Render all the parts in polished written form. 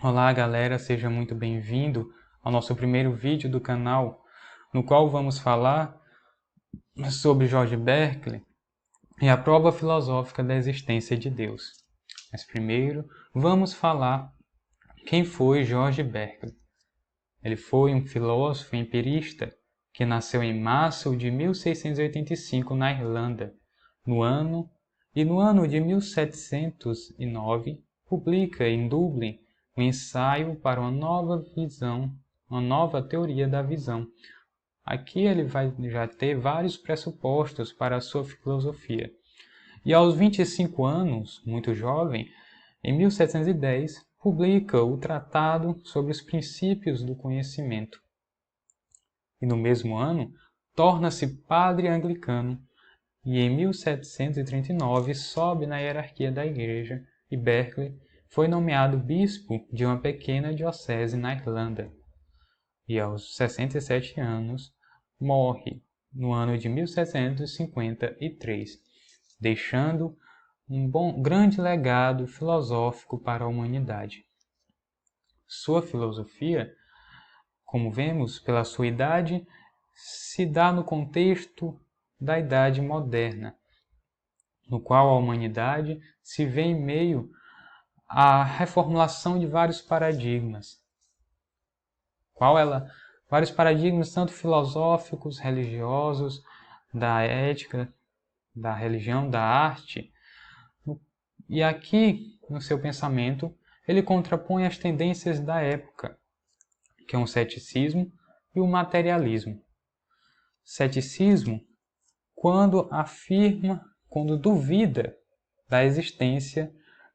Olá galera, seja muito bem-vindo ao nosso primeiro vídeo do canal, no qual vamos falar sobre George Berkeley e a prova filosófica da existência de Deus. Mas primeiro vamos falar quem foi George Berkeley. Ele foi um filósofo empirista que nasceu em março de 1685 na Irlanda. No ano de 1709, publica em Dublin um ensaio para uma nova teoria da visão. Aqui ele vai já ter vários pressupostos para a sua filosofia. E aos 25 anos, muito jovem, em 1710, publica o Tratado sobre os Princípios do Conhecimento. E no mesmo ano, torna-se padre anglicano e em 1739 sobe na hierarquia da Igreja e Berkeley foi nomeado bispo de uma pequena diocese na Irlanda. E aos 67 anos morre no ano de 1753, deixando grande legado filosófico para a humanidade. Sua filosofia, como vemos pela sua idade, se dá no contexto da Idade Moderna, no qual a humanidade se vê em meio à reformulação de vários paradigmas. Vários paradigmas tanto filosóficos, religiosos, da ética, da religião, da arte. E aqui, no seu pensamento, ele contrapõe as tendências da época, que é o ceticismo e o materialismo. Ceticismo, quando duvida da existência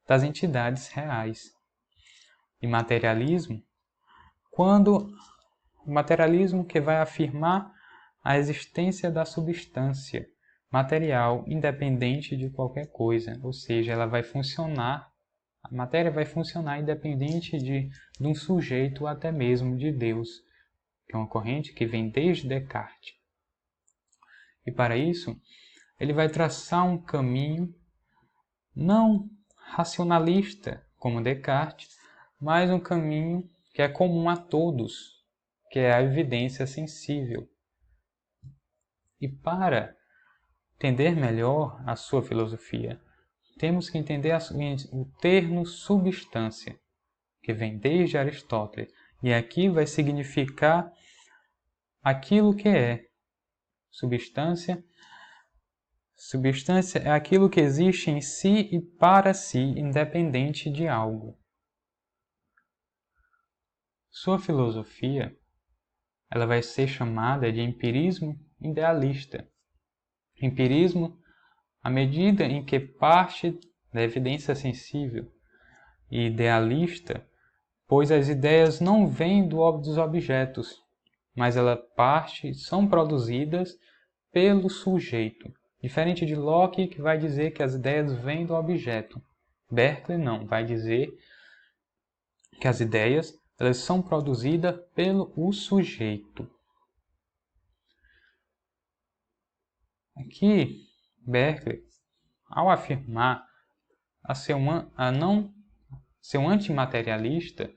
das entidades reais. E materialismo, o materialismo que vai afirmar a existência da substância material independente de qualquer coisa, ou seja, a matéria vai funcionar independente de um sujeito ou até mesmo de Deus, que é uma corrente que vem desde Descartes. E para isso, ele vai traçar um caminho não racionalista, como Descartes, mas um caminho que é comum a todos, que é a evidência sensível. E para entender melhor a sua filosofia, temos que entender o termo substância, que vem desde Aristóteles, e aqui vai significar aquilo que é. Substância é aquilo que existe em si e para si, independente de algo. Sua filosofia, ela vai ser chamada de empirismo idealista. Empirismo, à medida em que parte da evidência sensível, e idealista, pois as ideias não vêm dos objetos, mas são produzidas pelo sujeito. Diferente de Locke, que vai dizer que as ideias vêm do objeto. Berkeley não, vai dizer que as ideias elas são produzidas pelo sujeito. Aqui, Berkeley, ao afirmar a não ser um antimaterialista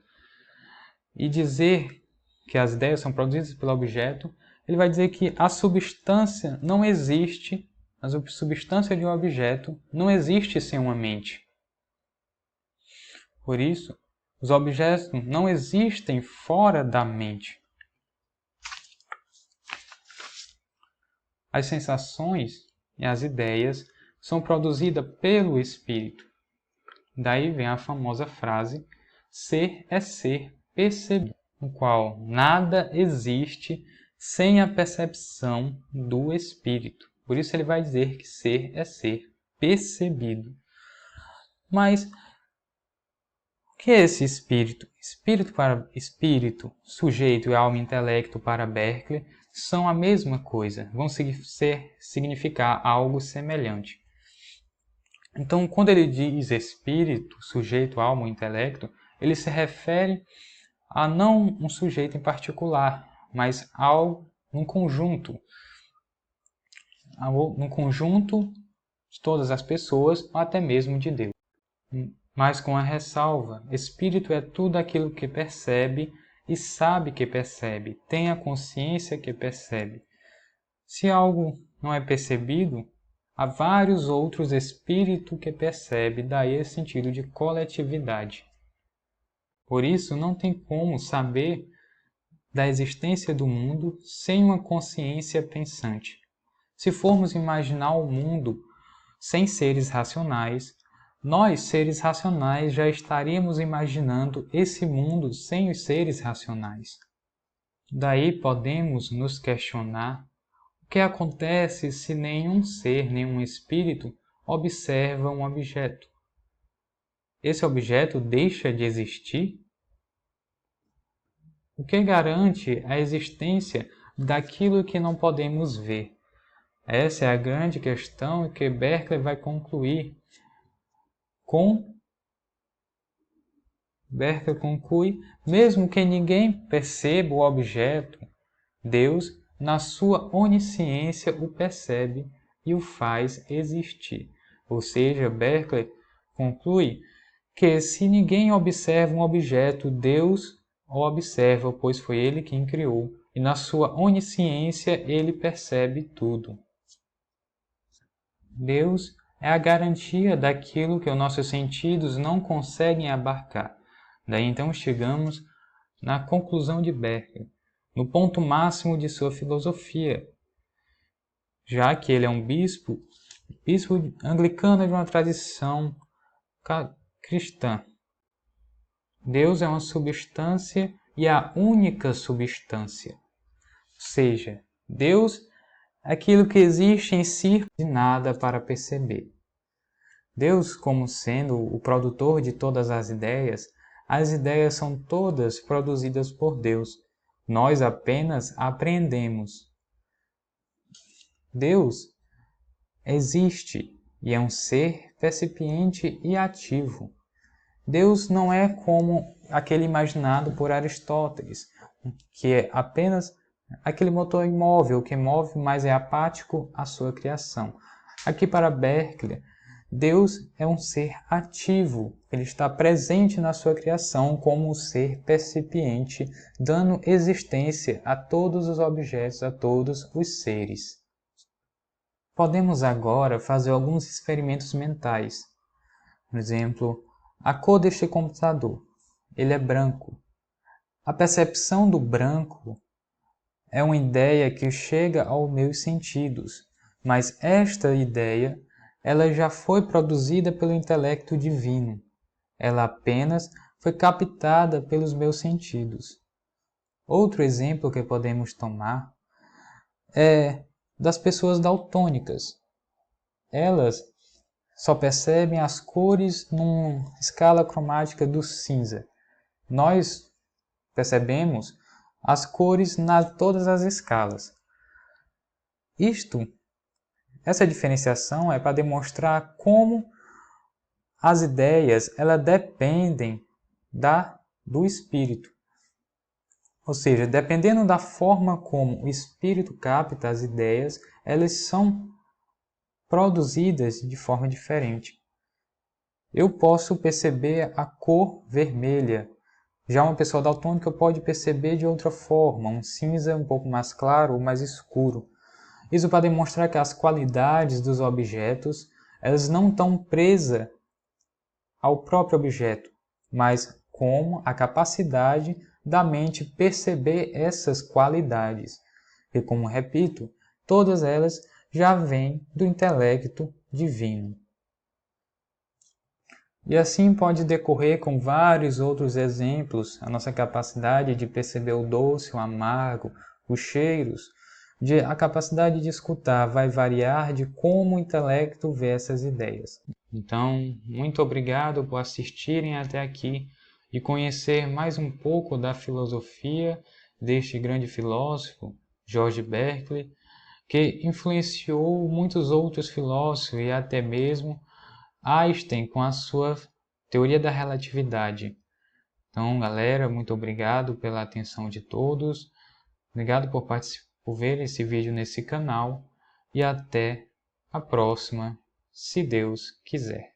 e dizer que as ideias são produzidas pelo objeto, ele vai dizer que a substância não existe, a substância de um objeto não existe sem uma mente. Por isso, os objetos não existem fora da mente. As sensações e as ideias são produzidas pelo espírito. Daí vem a famosa frase, ser é ser percebido, no qual nada existe sem a percepção do espírito. Por isso ele vai dizer que ser é ser percebido. Mas o que é esse espírito? Espírito, sujeito e alma e intelecto para Berkeley são a mesma coisa, vão significar algo semelhante. Então, quando ele diz espírito, sujeito, alma, intelecto, ele se refere a não um sujeito em particular, mas num conjunto de todas as pessoas, ou até mesmo de Deus. mas com a ressalva: espírito é tudo aquilo que percebe e sabe que percebe, tem a consciência que percebe. Se algo não é percebido, há vários outros espíritos que percebem, daí esse sentido de coletividade. Por isso, não tem como saber da existência do mundo sem uma consciência pensante. Se formos imaginar o mundo sem seres racionais, nós, seres racionais, já estaríamos imaginando esse mundo sem os seres racionais. Daí podemos nos questionar o que acontece se nenhum ser, nenhum espírito observa um objeto. Esse objeto deixa de existir? O que garante a existência daquilo que não podemos ver? Essa é a grande questão que Berkeley vai concluir. Berkeley conclui, mesmo que ninguém perceba o objeto, Deus, na sua onisciência, o percebe e o faz existir. Ou seja, Berkeley conclui que se ninguém observa um objeto, Deus o observa, pois foi Ele quem criou, e na sua onisciência Ele percebe tudo. Deus é a garantia daquilo que os nossos sentidos não conseguem abarcar. Daí então chegamos na conclusão de Berkeley, no ponto máximo de sua filosofia, já que ele é um bispo anglicano de uma tradição cristã. Deus é uma substância e a única substância. Ou seja, Deus é aquilo que existe em si de nada para perceber. Deus, como sendo o produtor de todas as ideias são todas produzidas por Deus. Nós apenas aprendemos. Deus existe e é um ser percipiente e ativo. Deus não é como aquele imaginado por Aristóteles, que é apenas aquele motor imóvel que move, mas é apático à sua criação. Aqui para Berkeley, Deus é um ser ativo, ele está presente na sua criação como um ser percipiente, dando existência a todos os objetos, a todos os seres. Podemos agora fazer alguns experimentos mentais. Por exemplo, a cor deste computador, ele é branco. A percepção do branco é uma ideia que chega aos meus sentidos, mas esta ideia ela já foi produzida pelo intelecto divino. Ela apenas foi captada pelos meus sentidos. Outro exemplo que podemos tomar é das pessoas daltônicas. Elas só percebem as cores numa escala cromática do cinza. Nós percebemos as cores em todas as escalas. Essa diferenciação é para demonstrar como as ideias elas dependem do espírito. Ou seja, dependendo da forma como o espírito capta as ideias, elas são produzidas de forma diferente. Eu posso perceber a cor vermelha. Já uma pessoa daltônica pode perceber de outra forma, um cinza um pouco mais claro ou mais escuro. Isso para demonstrar que as qualidades dos objetos elas não estão presas ao próprio objeto, mas como a capacidade da mente perceber essas qualidades. E como repito, todas elas já vêm do intelecto divino. E assim pode decorrer com vários outros exemplos a nossa capacidade de perceber o doce, o amargo, os cheiros, a capacidade de escutar vai variar de como o intelecto vê essas ideias. Então, muito obrigado por assistirem até aqui e conhecer mais um pouco da filosofia deste grande filósofo, George Berkeley, que influenciou muitos outros filósofos e até mesmo Einstein com a sua teoria da relatividade. Então, galera, muito obrigado pela atenção de todos. Obrigado por ver esse vídeo nesse canal e até a próxima, se Deus quiser.